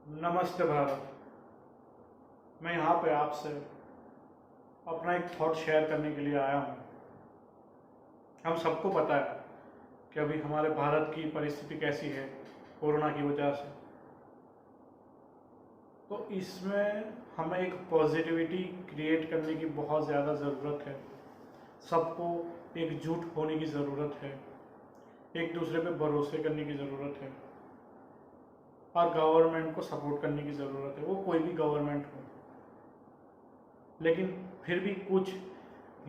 नमस्ते भारत। मैं यहाँ पे आपसे अपना एक थॉट शेयर करने के लिए आया हूँ। हम सबको पता है कि अभी हमारे भारत की परिस्थिति कैसी है कोरोना की वजह से। तो इसमें हमें एक पॉजिटिविटी क्रिएट करने की बहुत ज़्यादा ज़रूरत है। सबको एकजुट होने की ज़रूरत है, एक दूसरे पे भरोसे करने की ज़रूरत है और गवर्नमेंट को सपोर्ट करने की ज़रूरत है, वो कोई भी गवर्नमेंट हो। लेकिन फिर भी कुछ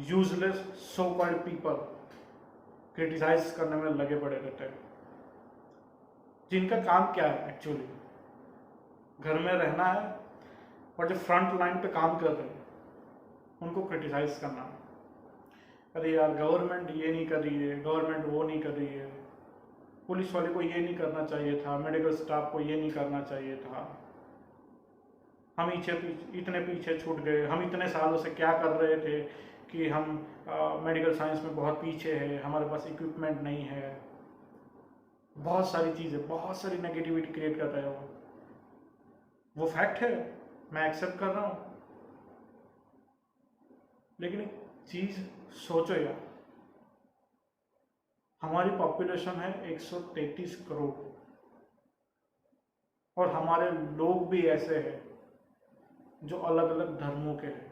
useless so called people criticise करने में लगे पड़े रहते हैं, जिनका काम क्या है एक्चुअली घर में रहना है, और जो फ्रंट लाइन पे काम कर रहे हैं उनको क्रिटिसाइज करना है। अरे यार, गवर्नमेंट ये नहीं कर रही है, गवर्नमेंट वो नहीं कर रही है, पुलिस वाले को ये नहीं करना चाहिए था, मेडिकल स्टाफ को ये नहीं करना चाहिए था, हम इतने पीछे छूट गए, हम इतने सालों से क्या कर रहे थे कि हम मेडिकल साइंस में बहुत पीछे हैं, हमारे पास इक्विपमेंट नहीं है। बहुत सारी चीज़ें, बहुत सारी नेगेटिविटी क्रिएट कर रहे हो। वो फैक्ट है, मैं एक्सेप्ट कर रहा हूँ। लेकिन एक चीज़ सोचो यार, हमारी पॉपुलेशन है 133 करोड़ और हमारे लोग भी ऐसे हैं जो अलग अलग धर्मों के हैं।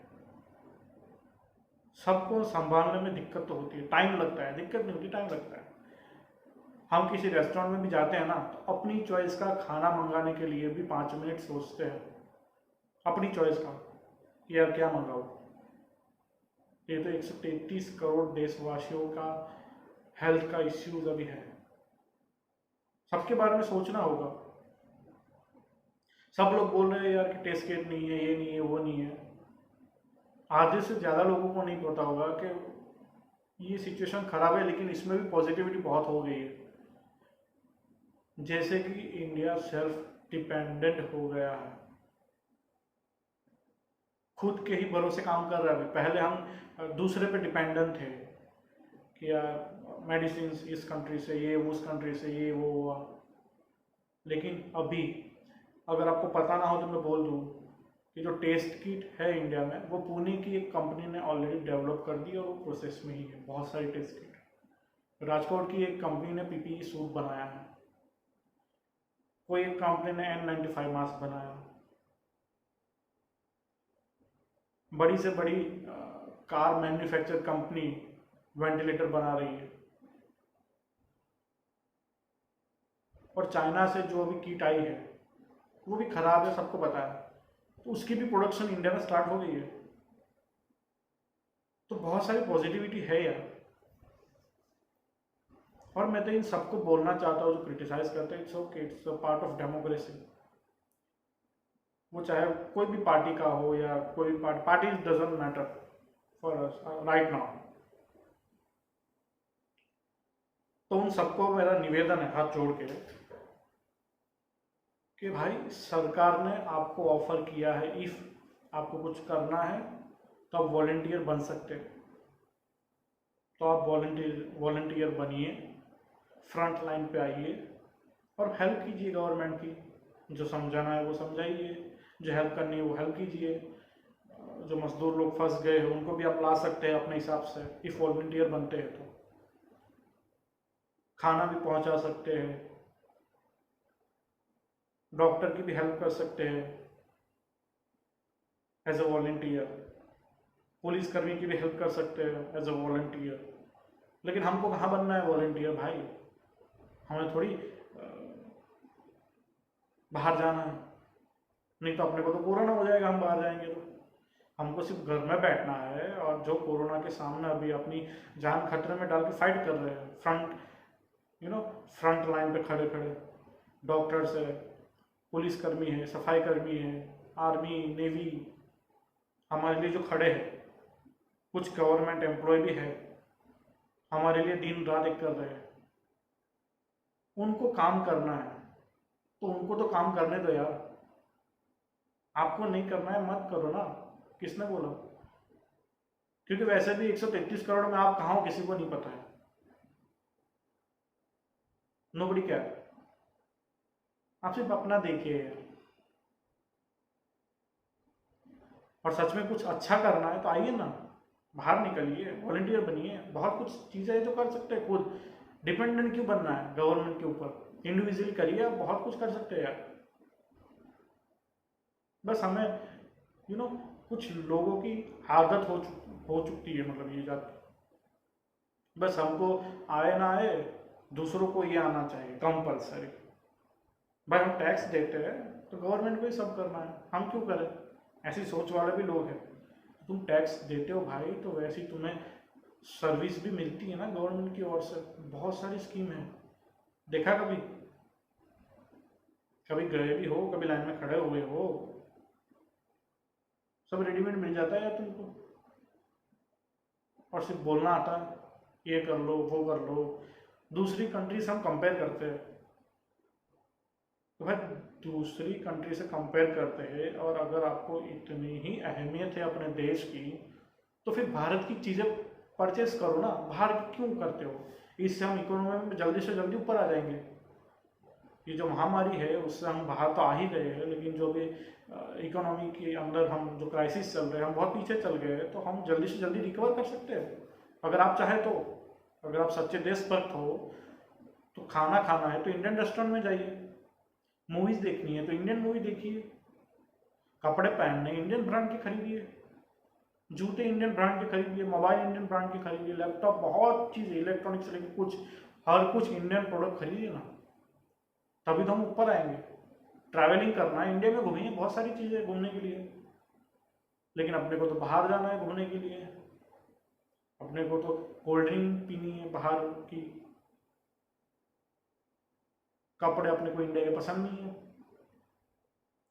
सबको संभालने में दिक्कत तो होती है, टाइम लगता है, दिक्कत नहीं होती, टाइम लगता है। हम किसी रेस्टोरेंट में भी जाते हैं ना, तो अपनी चॉइस का खाना मंगाने के लिए भी 5 मिनट सोचते हैं, अपनी चॉइस का कि यार क्या मंगाओ। ये तो 133 करोड़ देशवासियों का हेल्थ का इश्यूज अभी है, सबके बारे में सोचना होगा। सब लोग बोल रहे हैं यार कि टेस्ट किट नहीं है, ये नहीं है, वो नहीं है। आधे से ज़्यादा लोगों को नहीं पता होगा कि ये सिचुएशन खराब है, लेकिन इसमें भी पॉजिटिविटी बहुत हो गई है। जैसे कि इंडिया सेल्फ डिपेंडेंट हो गया है, खुद के ही भरोसे काम कर रहा है। पहले हम दूसरे पे डिपेंडेंट थे कि यार मेडिसिन इस कंट्री से, ये उस कंट्री से, ये वो हुआ। लेकिन अभी अगर आपको पता ना हो तो मैं बोल दूँ कि जो टेस्ट किट है इंडिया में, वो पुणे की एक कंपनी ने ऑलरेडी डेवलप कर दी और वो प्रोसेस में ही है। बहुत सारी टेस्ट किट राजकोट की एक कंपनी ने पीपीई सूट बनाया है, कोई एक कंपनी ने N95 मास्क बनाया, बड़ी से बड़ी कार मैन्युफैक्चर कंपनी वेंटिलेटर बना रही है। और चाइना से जो अभी किट आई है वो भी खराब है, सबको पता है, तो उसकी भी प्रोडक्शन इंडिया में स्टार्ट हो गई है। तो बहुत सारी पॉजिटिविटी है यार। और मैं तो इन सबको बोलना चाहता हूँ जो क्रिटिसाइज करते हैं, it's okay, it's a part of democracy. वो चाहे कोई भी पार्टी का हो या कोई भी party doesn't matter for us right now. तो उन सबको मेरा निवेदन है हाथ जोड़ के कि भाई, सरकार ने आपको ऑफर किया है, इफ आपको कुछ करना है तो आप वॉलेंटियर बन सकते हैं, तो आप वॉलेंटियर बनिए, फ्रंट लाइन पे आइए और हेल्प कीजिए गवर्नमेंट की। जो समझाना है वो समझाइए, जो हेल्प करनी है वो हेल्प कीजिए। जो मजदूर लोग फंस गए हैं उनको भी आप ला सकते हैं अपने हिसाब से, इफ वॉलंटियर बनते हैं तो खाना भी पहुंचा सकते हैं, डॉक्टर की भी हेल्प कर सकते हैं एज अ वॉलंटियर, पुलिसकर्मी की भी हेल्प कर सकते हैं एज अ वॉलंटियर। लेकिन हमको कहाँ बनना है वॉलंटियर भाई, हमें थोड़ी बाहर जाना है। नहीं तो अपने को तो कोरोना हो जाएगा हम बाहर जाएंगे तो। हमको सिर्फ घर में बैठना है और जो कोरोना के सामने अभी अपनी जान खतरे में डाल के फाइट कर रहे हैं, फ्रंट लाइन पे खड़े खड़े डॉक्टर्स है, पुलिसकर्मी है, सफाई कर्मी है, आर्मी, नेवी, हमारे लिए जो खड़े हैं, कुछ गवर्नमेंट एम्प्लॉय भी है हमारे लिए दिन रात एक कर रहे हैं। उनको काम करना है तो उनको तो काम करने दो यार। आपको नहीं करना है मत करो ना, किसने बोला? क्योंकि वैसे भी 133 करोड़ में आप कहाँ हो किसी को नहीं पता है। नोबडी क्या, आप सिर्फ अपना देखिए यार। और सच में कुछ अच्छा करना है तो आइए ना, बाहर निकलिए, वॉलंटियर बनिए, बहुत कुछ चीज़ें हैं जो कर सकते हैं खुद। डिपेंडेंट क्यों बनना है गवर्नमेंट के ऊपर? इंडिविजुअली करिए, आप बहुत कुछ कर सकते हैं यार। बस हमें कुछ लोगों की आदत हो चुकी है, मतलब ये जाती, बस हमको आए ना आए, दूसरों को ये आना चाहिए कंपलसरी। भाई हम टैक्स देते हैं तो गवर्नमेंट को ही सब करना है, हम क्यों करें? ऐसी सोच वाले भी लोग हैं। तुम टैक्स देते हो भाई तो वैसे ही तुम्हें सर्विस भी मिलती है ना गवर्नमेंट की ओर से, बहुत सारी स्कीम है। देखा कभी? कभी गए भी हो, कभी लाइन में खड़े हुए हो? सब रेडीमेड मिल जाता है यार तुमको, और सिर्फ बोलना आता है ये कर लो वो कर लो। दूसरी कंट्री से हम कंपेयर करते हैं, तो भाई दूसरी कंट्री से कंपेयर करते हैं, और अगर आपको इतनी ही अहमियत है अपने देश की, तो फिर भारत की चीज़ें परचेस करो ना, बाहर क्यों करते हो? इससे हम इकोनॉमी में जल्दी से जल्दी ऊपर आ जाएंगे। ये जो महामारी है उससे हम बाहर तो आ ही गए हैं, लेकिन जो भी इकोनॉमी के अंदर हम जो क्राइसिस चल रहे हैं, हम बहुत पीछे चल गए हैं, तो हम जल्दी से जल्दी रिकवर कर सकते हैं अगर आप चाहें तो। अगर आप सच्चे देशभक्त हो तो खाना खाना है तो इंडियन रेस्टोरेंट में जाइए, मूवीज़ देखनी है तो इंडियन मूवी देखिए, कपड़े पहनने इंडियन ब्रांड के खरीदिए, जूते इंडियन ब्रांड के खरीदिए, मोबाइल इंडियन ब्रांड के खरीदिए, लैपटॉप, बहुत चीज़ें इलेक्ट्रॉनिक्स से लेकर कुछ, हर कुछ इंडियन प्रोडक्ट खरीदिए ना, तभी तो हम ऊपर आएंगे। ट्रैवलिंग करना है, इंडिया में घूमिए, बहुत सारी चीज़ें घूमने के लिए, लेकिन अपने को तो बाहर जाना है घूमने के लिए, अपने को तो कोल्ड ड्रिंक पीनी है बाहर की, कपड़े अपने को इंडिया के पसंद नहीं है,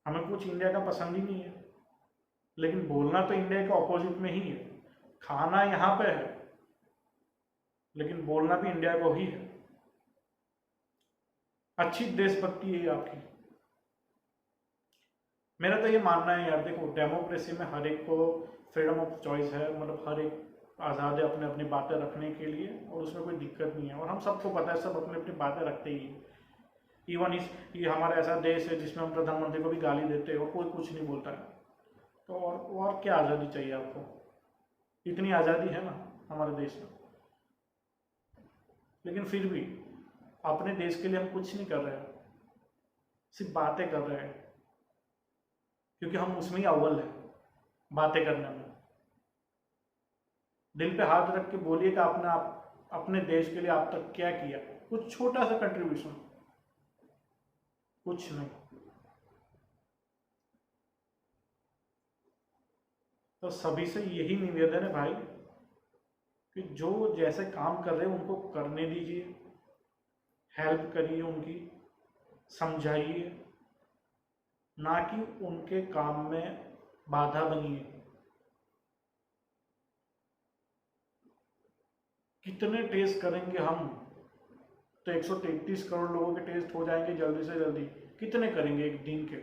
हमें कुछ इंडिया का पसंद ही नहीं है, लेकिन बोलना तो इंडिया के ऑपोजिट में ही है। खाना यहाँ पे है, लेकिन बोलना भी इंडिया को ही है। अच्छी देशभक्ति है आपकी। मेरा तो ये मानना है यार, देखो डेमोक्रेसी में हर एक को फ्रीडम ऑफ चॉइस है, मतलब हर एक आज़ाद है अपने अपनी बातें रखने के लिए, और उसमें कोई दिक्कत नहीं है, और हम सबको पता है सब अपनी अपनी बातें रखते ही हैं। इवन ये हमारा ऐसा देश है जिसमें हम प्रधानमंत्री को भी गाली देते हैं और कोई कुछ नहीं बोलता है, तो और क्या आज़ादी चाहिए आपको? इतनी आज़ादी है ना हमारे देश में, लेकिन फिर भी अपने देश के लिए हम कुछ नहीं कर रहे हैं, सिर्फ बातें कर रहे हैं, क्योंकि हम उसमें ही अव्वल हैं बातें करने में। दिल पे हाथ रख के बोलिए कि आपने अपने देश के लिए आप तक क्या किया, कुछ छोटा सा कंट्रीब्यूशन, कुछ नहीं। तो सभी से यही निवेदन है भाई कि जो जैसे काम कर रहे हैं उनको करने दीजिए, हेल्प करिए उनकी, समझाइए, ना कि उनके काम में बाधा बनिए। कितने टेस्ट करेंगे हम? तो 133 करोड़ लोगों के टेस्ट हो जाएंगे जल्दी से जल्दी, कितने करेंगे एक दिन के?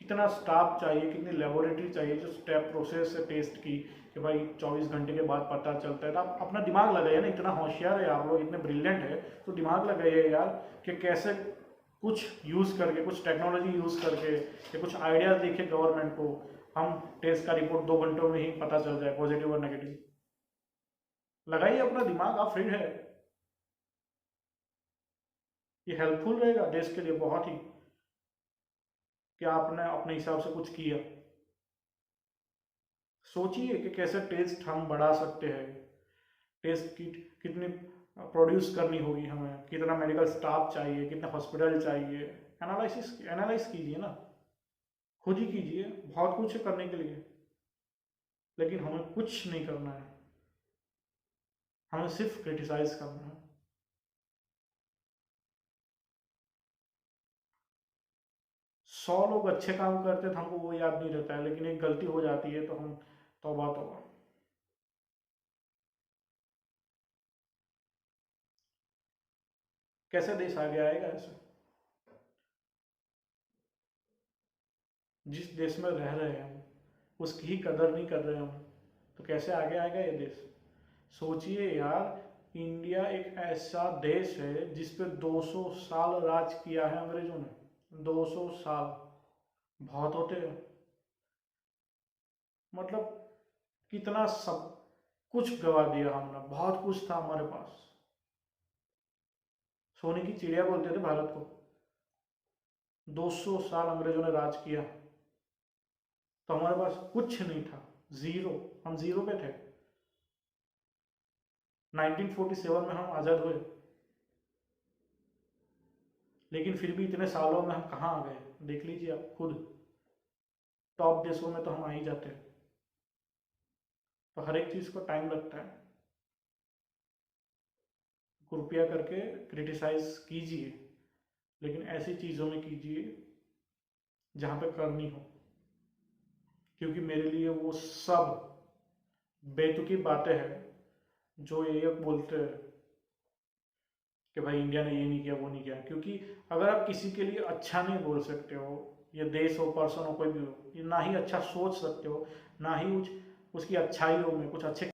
कितना स्टाफ चाहिए, कितनी लेबोरेटरी चाहिए जो स्टेप प्रोसेस है टेस्ट की, कि भाई 24 घंटे के बाद पता चलता है? तो आप अपना दिमाग लगाइए ना, इतना होशियार है आप लोग, इतने ब्रिलियंट है, तो दिमाग लगाइए यार कि कैसे कुछ यूज़ करके, कुछ टेक्नोलॉजी यूज़ करके, या कुछ आइडियाज़ देखिए गवर्नमेंट को, हम टेस्ट का रिपोर्ट 2 घंटों में ही पता चल जाए पॉजिटिव और नेगेटिव। लगाइए अपना दिमाग, आप फ्री है, ये हेल्पफुल रहेगा देश के लिए बहुत ही, कि आपने अपने हिसाब से कुछ किया। सोचिए कि कैसे टेस्ट हम बढ़ा सकते हैं, टेस्ट किट कितनी प्रोड्यूस करनी होगी हमें, कितना मेडिकल स्टाफ चाहिए, कितने हॉस्पिटल चाहिए, एनालाइज कीजिए ना, खुद ही कीजिए, बहुत कुछ है करने के लिए, लेकिन हमें कुछ नहीं करना है, हमें सिर्फ क्रिटिसाइज करना है। 100 लोग अच्छे काम करते हैं तो हमको वो याद नहीं रहता है, लेकिन एक गलती हो जाती है तो हम तौबा तौबा। कैसे देश आगे आएगा ऐसे? जिस देश में रह रहे हैं हम, उसकी ही कदर नहीं कर रहे हम, तो कैसे आगे आएगा ये देश? सोचिए यार, इंडिया एक ऐसा देश है जिस पे 200 साल राज किया है अंग्रेजों ने, 200 साल बहुत होते हैं। मतलब कितना सब कुछ गवा दिया हमने, बहुत कुछ था हमारे पास। सोने की चिड़िया बोलते थे भारत को। 200 साल अंग्रेजों ने राज किया तो हमारे पास कुछ नहीं था, जीरो। हम जीरो पे थे। 1947 में हम आज़ाद हुए, लेकिन फिर भी इतने सालों में हम कहाँ आ गए, देख लीजिए आप खुद। टॉप देशों में तो हम आ ही जाते हैं। तो हर एक चीज़ को टाइम लगता है। कृपया करके क्रिटिसाइज कीजिए, लेकिन ऐसी चीज़ों में कीजिए जहाँ पे करनी हो, क्योंकि मेरे लिए वो सब बेतुकी बातें हैं जो ये बोलते हैं कि भाई इंडिया ने ये नहीं किया, वो नहीं किया। क्योंकि अगर आप किसी के लिए अच्छा नहीं बोल सकते हो, ये देश हो, पर्सन हो, कोई भी हो, ना ही अच्छा सोच सकते हो, ना ही उसकी अच्छाइयों में कुछ अच्छे